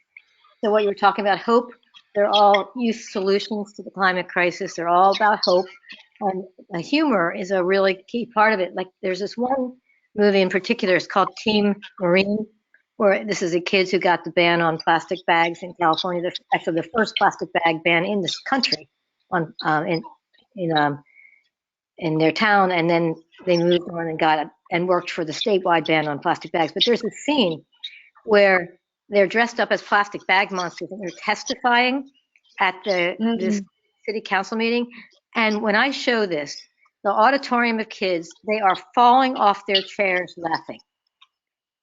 Speaker 8: So what you were talking about, hope, they're all youth solutions to the climate crisis. They're all about hope. And humor is a really key part of it. Like there's this one movie in particular, it's called Team Marine, where this is the kids who got the ban on plastic bags in California. They're actually the first plastic bag ban in this country on in their town, and then they moved on and got it and worked for the statewide ban on plastic bags. But there's a scene where they're dressed up as plastic bag monsters and they're testifying at this city council meeting. And when I show this, the auditorium of kids, they are falling off their chairs laughing.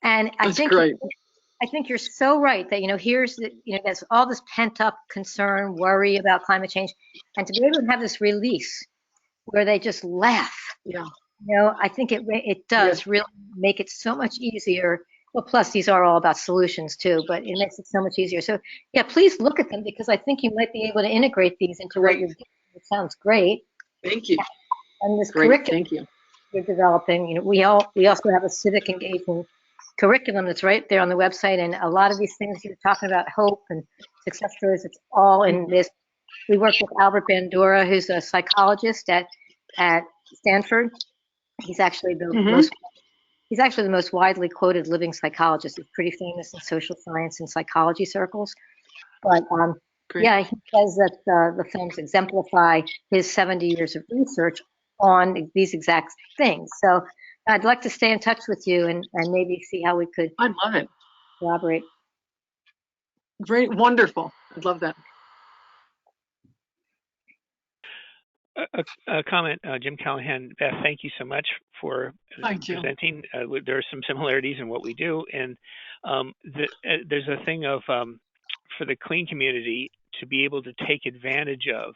Speaker 8: And I think you're so right that, here's there's all this pent up concern, worry about climate change, and to be able to have this release where they just laugh.
Speaker 1: Yeah.
Speaker 8: I think it does really make it so much easier. Well, plus these are all about solutions too, but it makes it so much easier. So yeah, please look at them, because I think you might be able to integrate these into what you're doing. It sounds great.
Speaker 1: Thank you.
Speaker 8: And this curriculum you're developing, we also have a civic engagement curriculum that's right there on the website, and a lot of these things you're talking about, hope and success stories, it's all in this. We work with Albert Bandura, who's a psychologist at Stanford. He's actually the most widely quoted living psychologist. He's pretty famous in social science and psychology circles. But he says that the films exemplify his 70 years of research on these exact things. So I'd like to stay in touch with you and maybe see how we could
Speaker 1: I love it.
Speaker 8: Collaborate.
Speaker 1: Great, wonderful. I'd love that.
Speaker 9: A comment, Jim Callahan. Beth, thank you so much for presenting. There are some similarities in what we do, and there's a thing of for the clean community to be able to take advantage of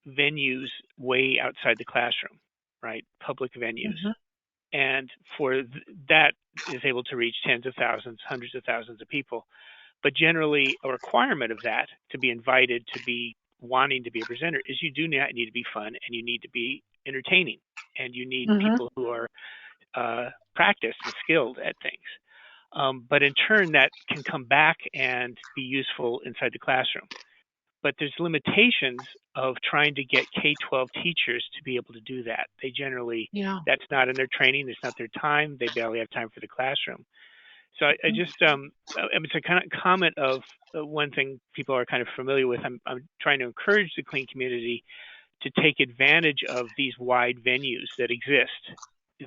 Speaker 9: venues way outside the classroom, right? Public venues, and for that is able to reach tens of thousands, hundreds of thousands of people. But generally, a requirement of that to be invited to be wanting to be a presenter is you do not need to be fun, and you need to be entertaining, and you need people who are practiced and skilled at things. But in turn, that can come back and be useful inside the classroom. but there's limitations of trying to get K-12 teachers to be able to do that. They generally, that's not in their training, it's not their time, they barely have time for the classroom. So I just, it's a kind of comment of one thing people are kind of familiar with. I'm trying to encourage the clean community to take advantage of these wide venues that exist,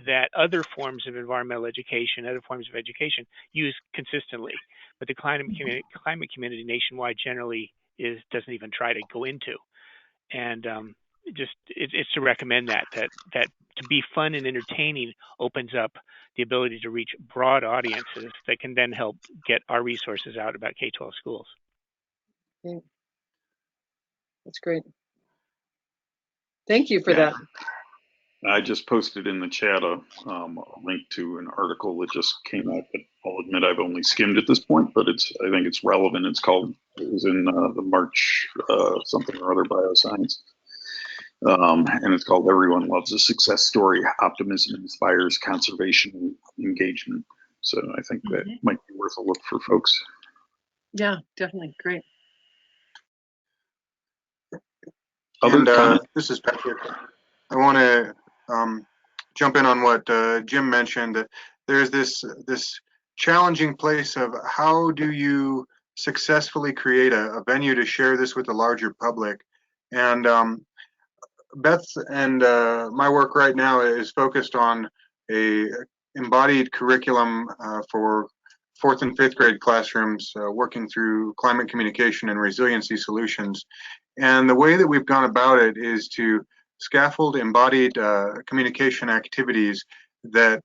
Speaker 9: that other forms of environmental education, other forms of education use consistently, but the climate community nationwide generally doesn't even try to go into. And it's to recommend that to be fun and entertaining opens up the ability to reach broad audiences that can then help get our resources out about K-12 schools.
Speaker 1: Okay. That's great. Thank you for that.
Speaker 2: I just posted in the chat a link to an article that just came out, but I'll admit I've only skimmed at this point, but I think it's relevant. It was in the March something or other bioscience. And it's called "Everyone Loves a Success Story. Optimism Inspires Conservation Engagement." So I think that might be worth a look for folks.
Speaker 1: Yeah, definitely. Great.
Speaker 5: This is Patrick. I want to jump in on what Jim mentioned, that there's this challenging place of how do you successfully create a venue to share this with the larger public. And Beth and my work right now is focused on a embodied curriculum for 4th and 5th grade classrooms, working through climate communication and resiliency solutions. And the way that we've gone about it is to scaffold embodied communication activities that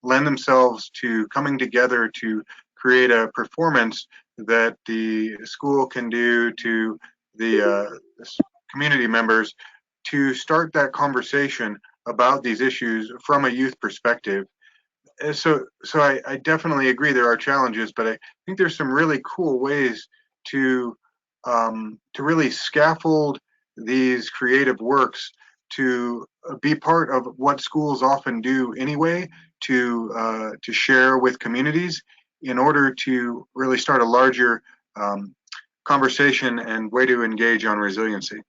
Speaker 5: lend themselves to coming together to create a performance that the school can do to the community members to start that conversation about these issues from a youth perspective. So I definitely agree there are challenges, but I think there's some really cool ways to really scaffold these creative works to be part of what schools often do anyway, to share with communities in order to really start a larger conversation and way to engage on resiliency.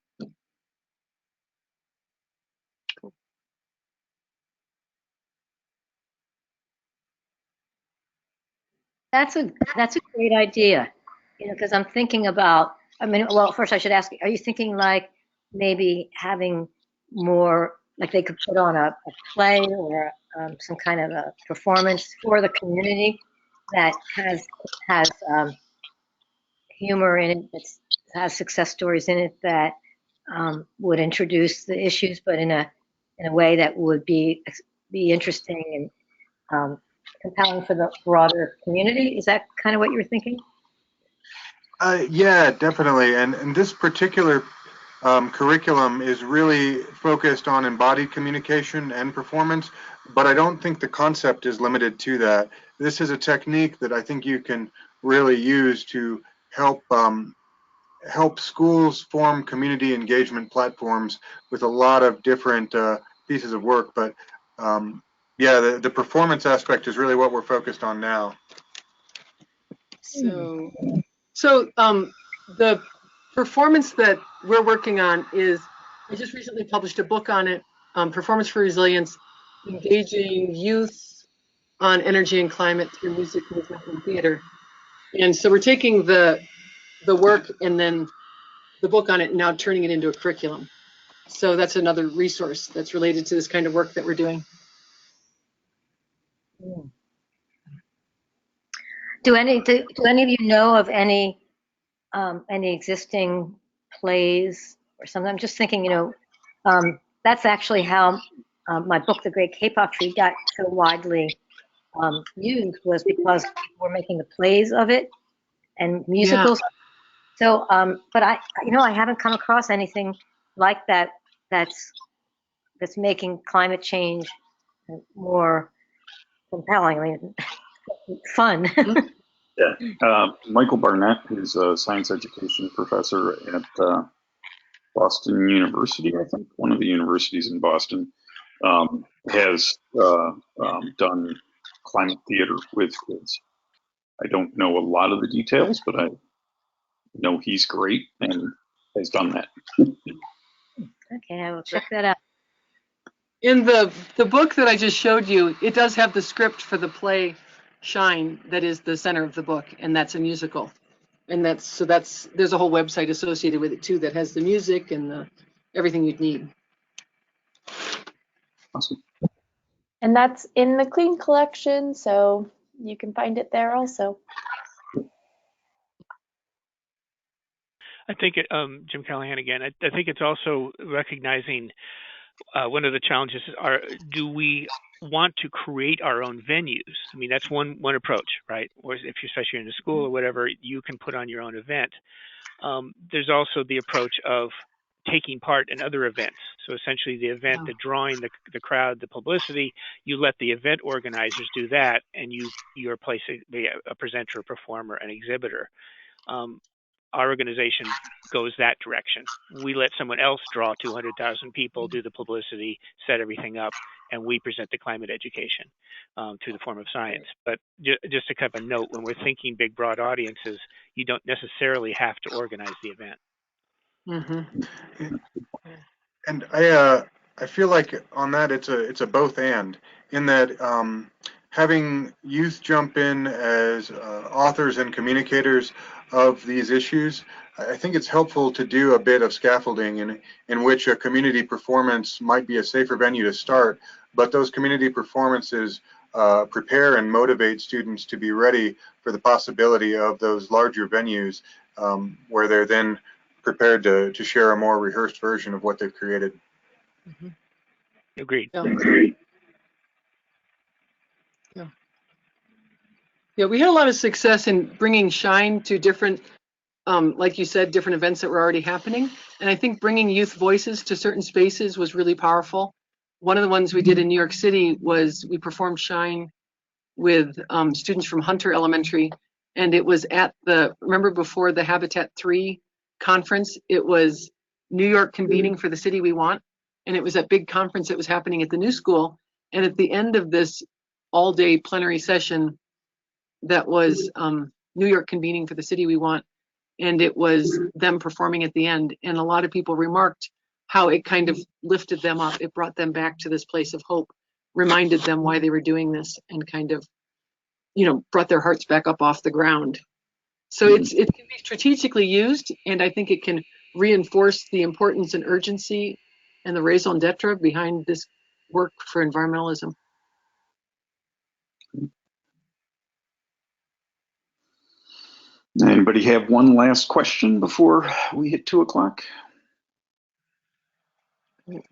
Speaker 8: That's a great idea, because I'm thinking about, well, first I should ask, are you thinking like maybe having more, like they could put on a play or some kind of a performance for the community that has humor in it, that has success stories in it, that would introduce the issues, but in a way that would be interesting and compelling for the broader community? Is that kind of what you're thinking?
Speaker 5: Yeah, definitely. And this particular curriculum is really focused on embodied communication and performance, but I don't think the concept is limited to that. This is a technique that I think you can really use to help help schools form community engagement platforms with a lot of different pieces of work. But yeah, the performance aspect is really what we're focused on now.
Speaker 1: So the performance that we're working on is, I just recently published a book on it, Performance for Resilience, Engaging Youth on Energy and Climate Through Music, Movement, and Theater. And so we're taking the work and then the book on it and now turning it into a curriculum. So that's another resource that's related to this kind of work that we're doing.
Speaker 8: Do any of you know of any existing plays or something? I'm just thinking, that's actually how my book, The Great K-Pop Tree, got so widely used, was because people were making the plays of it and musicals. Yeah. So, but I haven't come across anything like that that's making climate change more compelling. I mean, fun.
Speaker 2: Yeah, Michael Barnett, who's a science education professor at Boston University, I think, one of the universities in Boston, has done climate theater with kids. I don't know a lot of the details, but I know he's great, and has done that.
Speaker 8: Okay, I will check that out.
Speaker 1: In the book that I just showed you, it does have the script for the play Shine that is the center of the book, and that's a musical. And there's a whole website associated with it too that has the music and everything you'd need.
Speaker 2: Awesome.
Speaker 3: And that's in the Clean collection, so you can find it there also.
Speaker 9: I think Jim Callahan again. I think it's also recognizing one of the challenges are, do we want to create our own venues? I mean, that's one approach, right? Or if you're especially in a school or whatever, you can put on your own event. There's also the approach of taking part in other events. So essentially the event, the drawing, the crowd, the publicity, you let the event organizers do that, and you're placing a presenter, a performer, an exhibitor. Our organization goes that direction. We let someone else draw 200,000 people, do the publicity, set everything up, and we present the climate education through the form of science. But just to kind of a note, when we're thinking big, broad audiences, you don't necessarily have to organize the event.
Speaker 1: Mm-hmm.
Speaker 5: And I feel like on that it's a both and, in that having youth jump in as authors and communicators of these issues, I think it's helpful to do a bit of scaffolding in which a community performance might be a safer venue to start, but those community performances prepare and motivate students to be ready for the possibility of those larger venues where they're then prepared to share a more rehearsed version of what they've created.
Speaker 1: Mm-hmm.
Speaker 9: Agreed.
Speaker 1: Yeah, we had a lot of success in bringing Shine to different, like you said, different events that were already happening. And I think bringing youth voices to certain spaces was really powerful. One of the ones we did in New York City was we performed Shine with students from Hunter Elementary. And it was at remember before the Habitat 3 conference, it was New York convening for the city we want. And it was that big conference that was happening at the new school. And at the end of this all-day plenary session, that was New York convening for the city we want, and it was them performing at the end. And a lot of people remarked how it kind of lifted them up. It brought them back to this place of hope, reminded them why they were doing this, and kind of, brought their hearts back up off the ground. So it can be strategically used, and I think it can reinforce the importance and urgency and the raison d'etre behind this work for environmentalism.
Speaker 2: Anybody have one last question before we hit 2 o'clock? All right.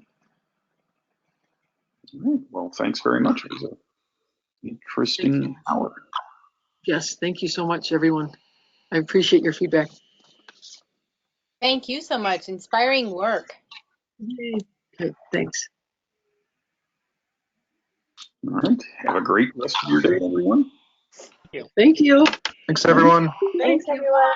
Speaker 2: Well, thanks very much. It was an interesting hour.
Speaker 1: Yes, thank you so much, everyone. I appreciate your feedback.
Speaker 10: Thank you so much. Inspiring work.
Speaker 1: Okay, thanks.
Speaker 2: All right. Have a great rest of your day, everyone.
Speaker 1: Thank you.
Speaker 5: Thanks, everyone.
Speaker 3: Thanks, everyone.